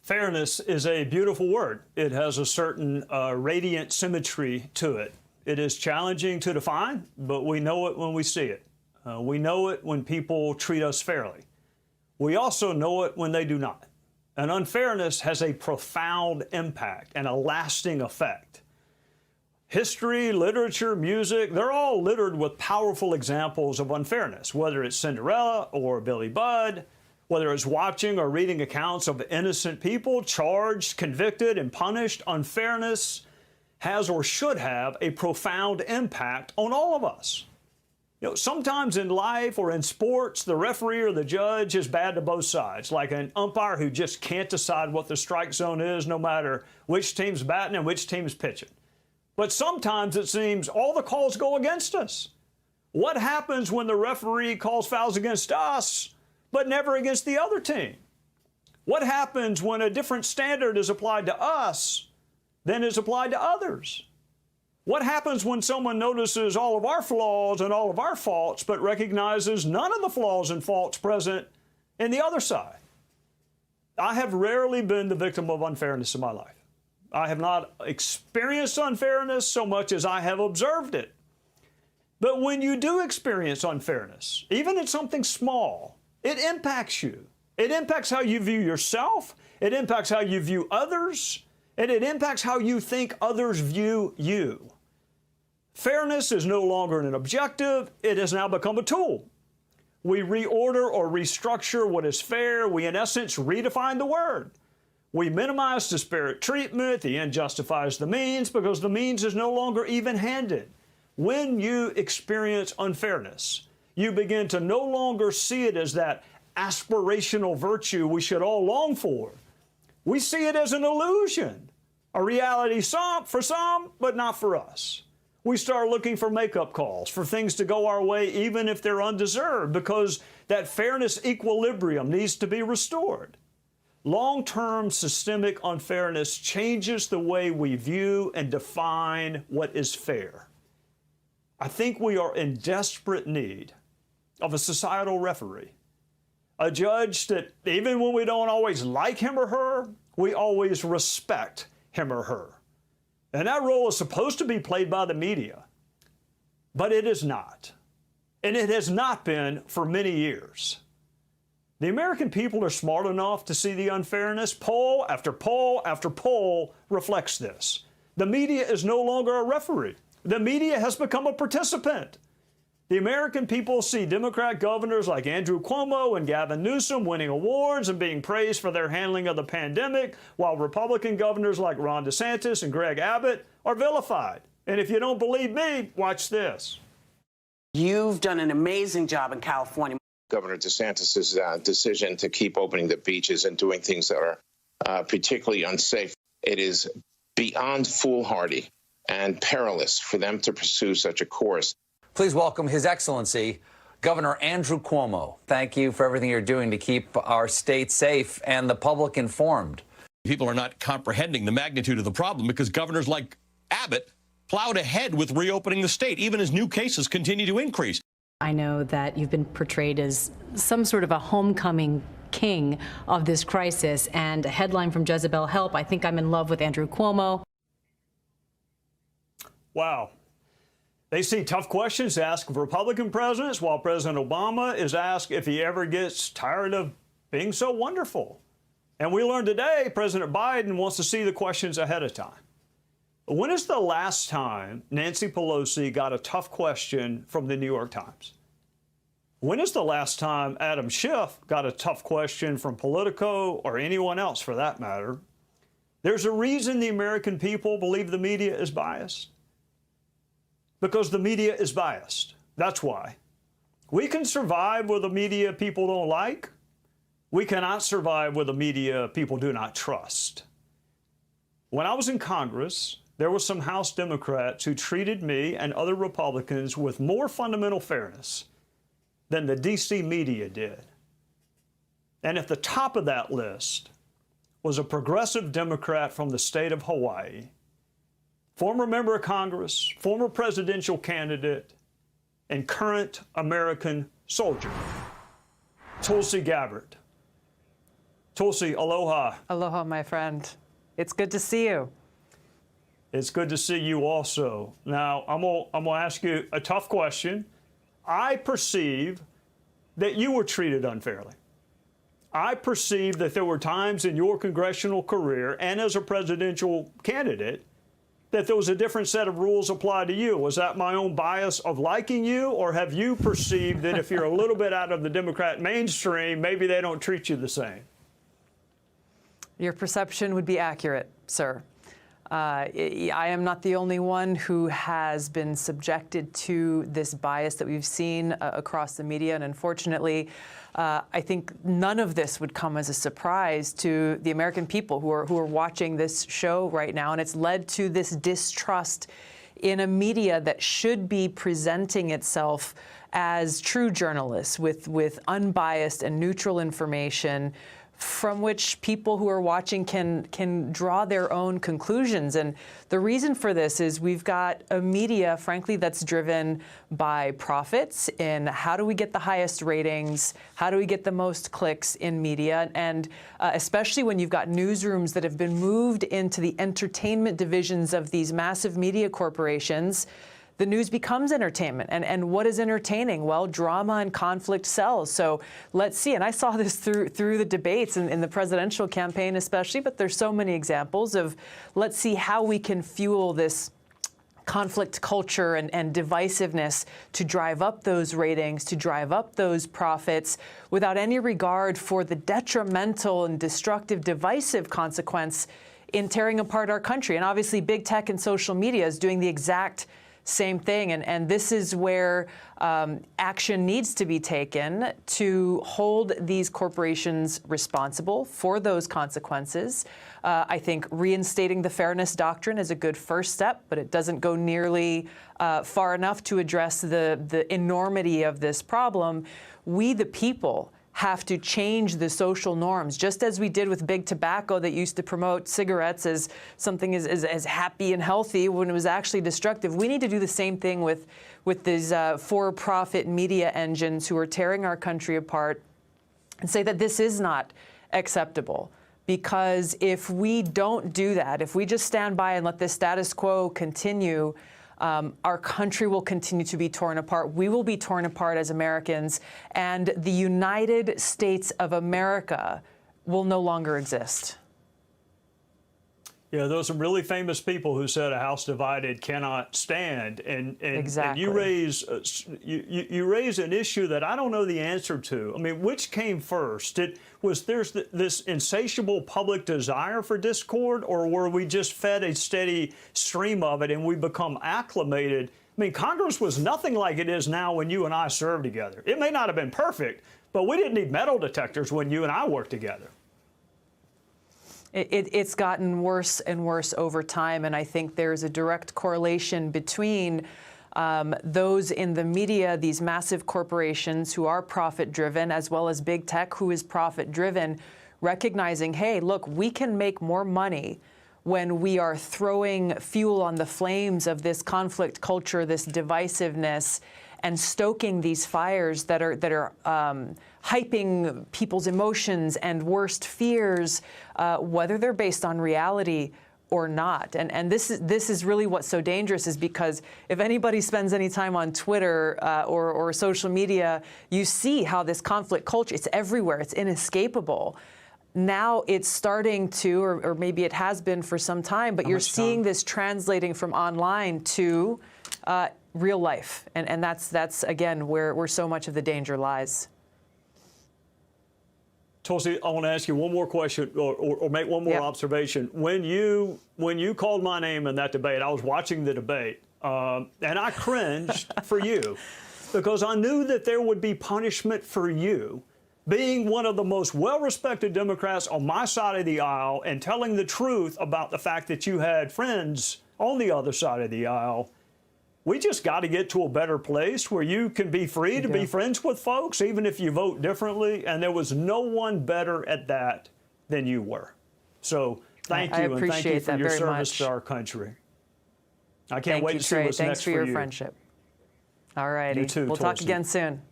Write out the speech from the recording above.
Fairness is a beautiful word. It has a certain radiant symmetry to it. It is challenging to define, but we know it when we see it. We know it when people treat us fairly. We also know it when they do not. And unfairness has a profound impact and a lasting effect. History, literature, music, they're all littered with powerful examples of unfairness, whether it's Cinderella or Billy Budd, whether it's watching or reading accounts of innocent people charged, convicted, and punished. Unfairness has or should have a profound impact on all of us. You know, sometimes in life or in sports, the referee or the judge is bad to both sides, like an umpire who just can't decide what the strike zone is, no matter which team's batting and which team's pitching. But sometimes it seems all the calls go against us. What happens when the referee calls fouls against us, but never against the other team? What happens when a different standard is applied to us than is applied to others? What happens when someone notices all of our flaws and all of our faults, but recognizes none of the flaws and faults present in the other side? I have rarely been the victim of unfairness in my life. I have not experienced unfairness so much as I have observed it. But when you do experience unfairness, even in something small, it impacts you. It impacts how you view yourself. It impacts how you view others. And it impacts how you think others view you. Fairness is no longer an objective. It has now become a tool. We reorder or restructure what is fair. We, in essence, redefine the word. We minimize disparate treatment. The end justifies the means because the means is no longer even-handed. When you experience unfairness, you begin to no longer see it as that aspirational virtue we should all long for. We see it as an illusion, a reality for some, but not for us. We start looking for make-up calls, for things to go our way even if they're undeserved, because that fairness equilibrium needs to be restored. Long-term systemic unfairness changes the way we view and define what is fair. I think we are in desperate need of a societal referee, a judge that even when we don't always like him or her, we always respect him or her. And that role is supposed to be played by the media, but it is not. And it has not been for many years. The American people are smart enough to see the unfairness. Poll after poll after poll reflects this. The media is no longer a referee. The media has become a participant. The American people see Democrat governors like Andrew Cuomo and Gavin Newsom winning awards and being praised for their handling of the pandemic, while Republican governors like Ron DeSantis and Greg Abbott are vilified. And if you don't believe me, watch this. You've done an amazing job in California. Governor DeSantis' decision to keep opening the beaches and doing things that are particularly unsafe, it is beyond foolhardy and perilous for them to pursue such a course. Please welcome His Excellency, Governor Andrew Cuomo. Thank you for everything you're doing to keep our state safe and the public informed. People are not comprehending the magnitude of the problem because governors like Abbott plowed ahead with reopening the state, even as new cases continue to increase. I know that you've been portrayed as some sort of a homecoming king of this crisis, and a headline from Jezebel Help, I think I'm in love with Andrew Cuomo. Wow. They see tough questions asked of Republican presidents, while President Obama is asked if he ever gets tired of being so wonderful. And we learned today President Biden wants to see the questions ahead of time. When is the last time Nancy Pelosi got a tough question from the New York Times? When is the last time Adam Schiff got a tough question from Politico or anyone else for that matter? There's a reason the American people believe the media is biased. Because the media is biased. That's why. We can survive with a media people don't like. We cannot survive with a media people do not trust. When I was in Congress, there were some House Democrats who treated me and other Republicans with more fundamental fairness than the D.C. media did. And at the top of that list was a progressive Democrat from the state of Hawaii, former member of Congress, former presidential candidate, and current American soldier, Tulsi Gabbard. Tulsi, aloha. Aloha, my friend. It's good to see you. It's good to see you also. Now, I'm gonna ask you a tough question. I perceive that you were treated unfairly. I perceive that there were times in your congressional career and as a presidential candidate that there was a different set of rules applied to you. Was that my own bias of liking you, or have you perceived that if you're a little bit out of the Democrat mainstream, maybe they don't treat you the same? Your perception would be accurate, sir. I am not the only one who has been subjected to this bias that we've seen across the media, and unfortunately, I think none of this would come as a surprise to the American people who are watching this show right now, and it's led to this distrust in a media that should be presenting itself as true journalists with unbiased and neutral information from which people who are watching can draw their own conclusions. And the reason for this is we've got a media, frankly, that's driven by profits in how do we get the highest ratings, how do we get the most clicks in media, and especially when you've got newsrooms that have been moved into the entertainment divisions of these massive media corporations. The news becomes entertainment. And what is entertaining? Well, drama and conflict sells. So let's see. And I saw this through the debates in the presidential campaign especially, but there's so many examples of let's see how we can fuel this conflict culture and divisiveness to drive up those ratings, to drive up those profits without any regard for the detrimental and destructive, divisive consequence in tearing apart our country. And obviously big tech and social media is doing the exact same thing, and this is where action needs to be taken to hold these corporations responsible for those consequences. I think reinstating the fairness doctrine is a good first step, but it doesn't go nearly far enough to address the enormity of this problem. We, the people, have to change the social norms, just as we did with big tobacco that used to promote cigarettes as something as happy and healthy when it was actually destructive. We need to do the same thing with these for-profit media engines who are tearing our country apart and say that this is not acceptable. Because if we don't do that, if we just stand by and let this status quo continue, our country will continue to be torn apart. We will be torn apart as Americans, and the United States of America will no longer exist. Yeah, there were some really famous people who said a house divided cannot stand, and Exactly. you raise an issue that I don't know the answer to. I mean, which came first? There's this insatiable public desire for discord, or were we just fed a steady stream of it and we become acclimated? I mean, Congress was nothing like it is now when you and I served together. It may not have been perfect, but we didn't need metal detectors when you and I worked together. It's gotten worse and worse over time, and I think there's a direct correlation between those in the media, these massive corporations who are profit-driven, as well as big tech who is profit-driven, recognizing, hey, look, we can make more money when we are throwing fuel on the flames of this conflict culture, this divisiveness, and stoking these fires that are hyping people's emotions and worst fears, whether they're based on reality or not. And this is really what's so dangerous, is because if anybody spends any time on Twitter or social media, you see how this conflict culture, it's everywhere, it's inescapable. Now it's starting to, or maybe it has been for some time, but you're seeing this translating from online to real life. And that's again, where so much of the danger lies. Tulsi, I want to ask you one more question, or make one more observation. When you called my name in that debate, I was watching the debate, and I cringed for you, because I knew that there would be punishment for you, being one of the most well-respected Democrats on my side of the aisle and telling the truth about the fact that you had friends on the other side of the aisle. We just got to get to a better place where you can be free to be friends with folks, even if you vote differently. And there was no one better at that than you were. So thank you, and thank you for your service to our country. I can't wait to see what's next for you. Thanks for your friendship. All righty. You too, we'll talk Tulsi. again soon.